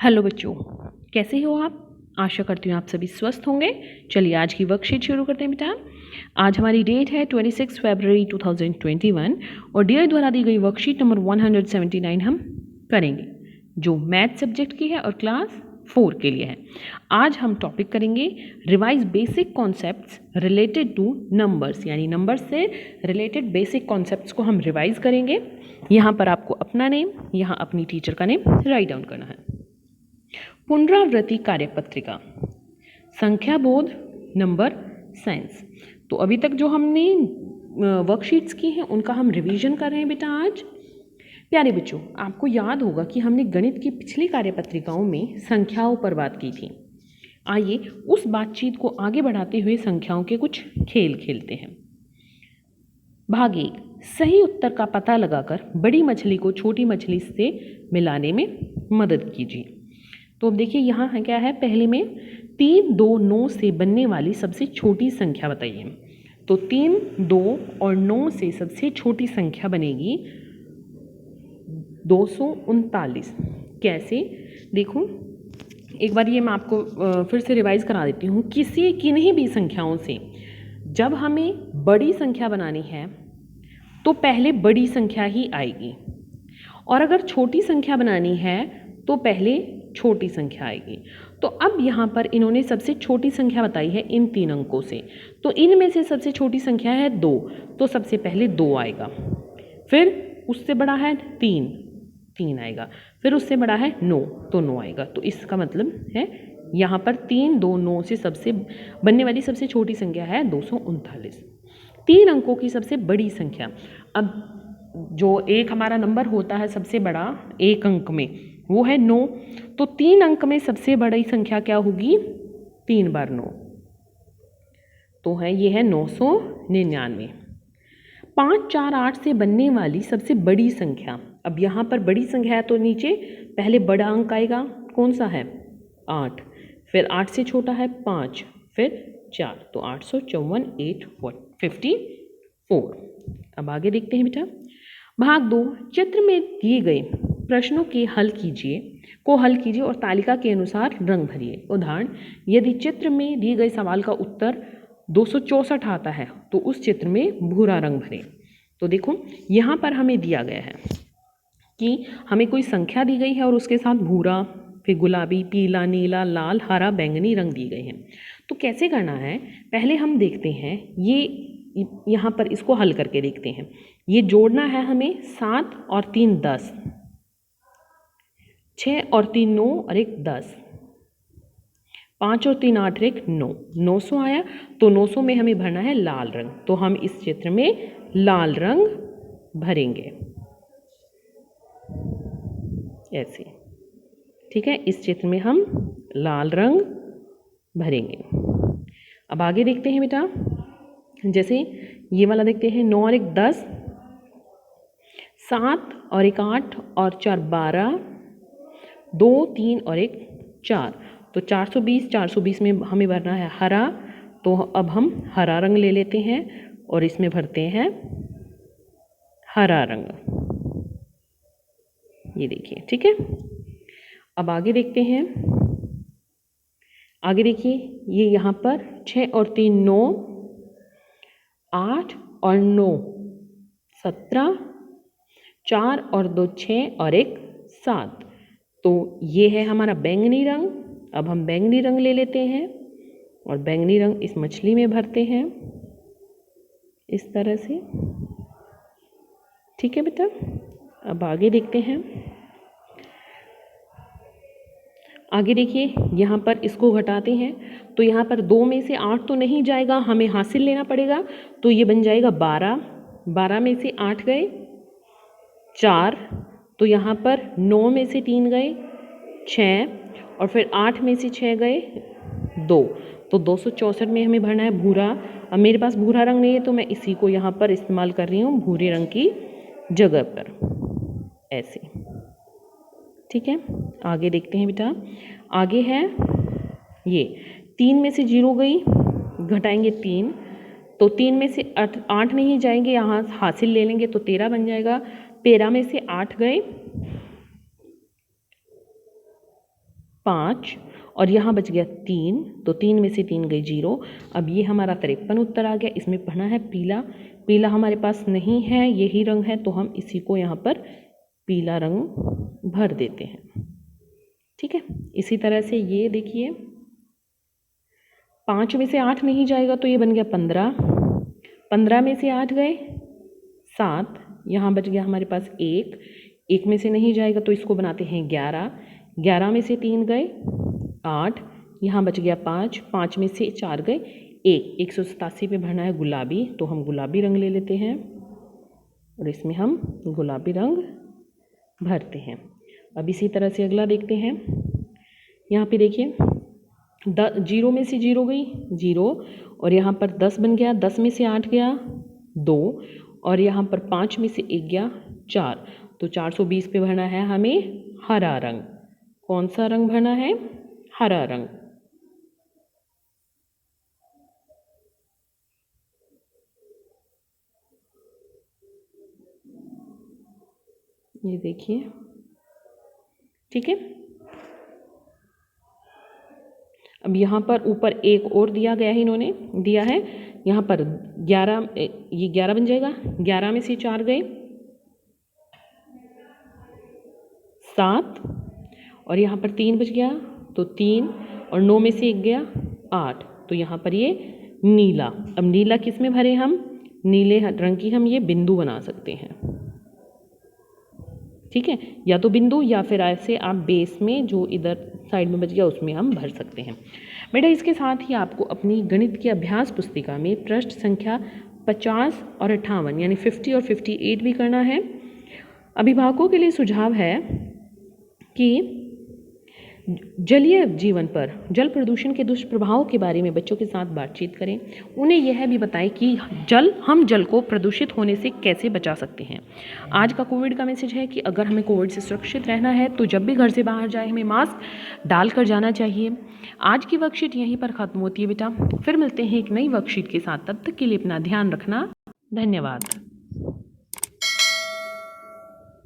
Hello बच्चों, कैसे हो आप? आशा करती हूँ आप सभी स्वस्थ होंगे। चलिए आज की वर्कशीट शुरू करते हैं बेटा। आज हमारी डेट है 26 फरवरी 2021 और डियर द्वारा दी गई वर्कशीट नंबर 179 हम करेंगे, जो मैथ सब्जेक्ट की है और क्लास 4 के लिए है। आज हम टॉपिक करेंगे revise basic concepts related two numbers, यानी नंबर्स से रिलेटेड बेसिक कॉन्सेप्ट्स को हम रिवाइज करेंगे। यहाँ पर आपको अपना नेम, यहाँ अपनी टीचर का नेम राइट डाउन करना है। पुनरावृत्ति कार्यपत्रिका, संख्या बोध, नंबर साइंस। तो अभी तक जो हमने वर्कशीट्स की हैं उनका हम रिवीजन कर रहे हैं बेटा आज। प्यारे बच्चों, आपको याद होगा कि हमने गणित की पिछली कार्यपत्रिकाओं में संख्याओं पर बात की थी। आइए उस बातचीत को आगे बढ़ाते हुए संख्याओं के कुछ खेल खेलते हैं। भाग 1, सही उत्तर का पता लगाकर बड़ी मछली को छोटी मछली से मिलाने में मदद कीजिए। तो अब देखिए यहाँ है क्या है, पहले में 3, 2, 9 से बनने वाली सबसे छोटी संख्या बताइए। तो 3, 2 और 9 से सबसे छोटी संख्या बनेगी 239। कैसे? देखो एक बार ये मैं आपको फिर से रिवाइज करा देती हूँ। किन्हीं भी संख्याओं से जब हमें बड़ी संख्या बनानी है तो पहले बड़ी संख्या ही आएगी, और अगर छोटी संख्या बनानी है तो पहले छोटी संख्या आएगी। तो अब यहाँ पर इन्होंने सबसे छोटी संख्या बताई है इन 3 अंकों से, तो इनमें से सबसे छोटी संख्या है 2, तो सबसे पहले 2 आएगा। फिर उससे बड़ा है 3 आएगा। फिर उससे बड़ा है 9, तो 9 आएगा। तो इसका मतलब है यहाँ पर 3, 2, 9 से सबसे बनने वाली सबसे छोटी संख्या है 239। 3 अंकों की सबसे बड़ी संख्या, अब जो एक हमारा नंबर होता है सबसे बड़ा एक अंक में, वो है 9। तो 3 अंक में सबसे बड़ी संख्या क्या होगी? 3 बार 9, तो है ये है 999। 5, 4, 8 से बनने वाली सबसे बड़ी संख्या, अब यहाँ पर बड़ी संख्या है तो नीचे पहले बड़ा अंक आएगा, कौन सा है? 8। फिर 8 से छोटा है 5, फिर 4, तो 854, 854। अब आगे देखते हैं बेटा। भाग 2, चित्र में दिए गए प्रश्नों के हल कीजिए और तालिका के अनुसार रंग भरिए। उदाहरण, यदि चित्र में दिए गए सवाल का उत्तर 264 आता है तो उस चित्र में भूरा रंग भरें। तो देखो यहाँ पर हमें दिया गया है कि हमें कोई संख्या दी गई है और उसके साथ भूरा, फिर गुलाबी, पीला, नीला, लाल, हरा, बैंगनी रंग दिए गए हैं। तो कैसे करना है, पहले हम देखते हैं ये यहाँ पर इसको हल करके देखते हैं। ये जोड़ना है हमें 7 और 3 10, 6 और 3 9 और 1 10, 5 और 3 8 और 1 9, 900 आया। तो 900 में हमें भरना है लाल रंग, तो हम इस चित्र में लाल रंग भरेंगे ऐसे। ठीक है, इस चित्र में हम लाल रंग भरेंगे। अब आगे देखते हैं बेटा, जैसे ये वाला देखते हैं, 9 और 1 10, 7 और 1 8 और 4 12, 2 3 और 1 4, तो 420 में हमें भरना है हरा। तो अब हम हरा रंग ले लेते हैं और इसमें भरते हैं हरा रंग, ये देखिए। ठीक है, अब आगे देखते हैं। आगे देखिए, ये यहाँ पर 6 और 3 9, 8 और 9 17, 4 और 2 6 और 1 7, तो ये है हमारा बैंगनी रंग। अब हम बैंगनी रंग ले लेते हैं और बैंगनी रंग इस मछली में भरते हैं इस तरह से। ठीक है बेटा, अब आगे देखते हैं। आगे देखिए, यहाँ पर इसको घटाते हैं तो यहाँ पर 2 में से 8 तो नहीं जाएगा, हमें हासिल लेना पड़ेगा। तो ये बन जाएगा 12, 12 में से 8 गए 4, तो यहाँ पर 9 में से 3 गए 6, और फिर 8 में से 6 गए 2, तो 264 में हमें भरना है भूरा। अब मेरे पास भूरा रंग नहीं है तो मैं इसी को यहाँ पर इस्तेमाल कर रही हूँ भूरे रंग की जगह पर ऐसे। ठीक है, आगे देखते हैं बेटा। आगे है ये 3 में से 0 गई, घटाएंगे 3, तो 3 में से 8 नहीं जाएंगे, यहाँ हासिल ले लेंगे तो 13 बन जाएगा। 13 में से 8 गए 5 और यहाँ बच गया 3, तो 3 में से 3 गई 0। अब ये हमारा 53 उत्तर आ गया। इसमें पढ़ना है पीला। पीला हमारे पास नहीं है, यही रंग है, तो हम इसी को यहाँ पर पीला रंग भर देते हैं। ठीक है, इसी तरह से ये देखिए 5 में से 8 नहीं जाएगा तो ये बन गया 15। 15 में से 8 गए 7, यहाँ बच गया हमारे पास 1। 1 में से नहीं जाएगा तो इसको बनाते हैं 11। 11 में से 3 गए 8, यहाँ बच गया 5। 5 में से 4 गए 1। 187 पे भरना है गुलाबी, तो हम गुलाबी रंग ले लेते हैं और इसमें हम गुलाबी रंग भरते हैं। अब इसी तरह से अगला देखते हैं। यहाँ पे देखिए 0 में से 0 गई 0 और यहाँ पर 10 बन गया। 10 में से 8 गया 2 और यहाँ पर 5 में से 1 गया 4, तो 420 पे भरना है हमें हरा रंग। कौन सा रंग भरना है? हरा रंग। ये देखिए, ठीक है। अब यहाँ पर ऊपर एक और दिया गया है, इन्होंने दिया है यहाँ पर 11, ये 11 बन जाएगा। 11 में से 4 गए 7 और यहाँ पर 3 बच गया, तो 3 और 9 में से 1 गया 8, तो यहाँ पर ये नीला। अब नीला किस में भरे हम? नीले रंग की हम ये बिंदु बना सकते हैं। ठीक है, या तो बिंदु या फिर ऐसे आप बेस में जो इधर साइड में बच गया उसमें हम भर सकते हैं। बेटा इसके साथ ही आपको अपनी गणित की अभ्यास पुस्तिका में पृष्ठ संख्या 50 और 58 यानी 50 और 58 भी करना है। अभिभावकों के लिए सुझाव है कि जलीय जीवन पर जल प्रदूषण के दुष्प्रभावों के बारे में बच्चों के साथ बातचीत करें। उन्हें यह भी बताएं कि हम जल को प्रदूषित होने से कैसे बचा सकते हैं। आज का कोविड का मैसेज है कि अगर हमें कोविड से सुरक्षित रहना है तो जब भी घर से बाहर जाए हमें मास्क डालकर जाना चाहिए। आज की वर्कशीट यहीं पर ख़त्म होती है बेटा, फिर मिलते हैं एक नई वर्कशीट के साथ। तब तक के लिए अपना ध्यान रखना। धन्यवाद।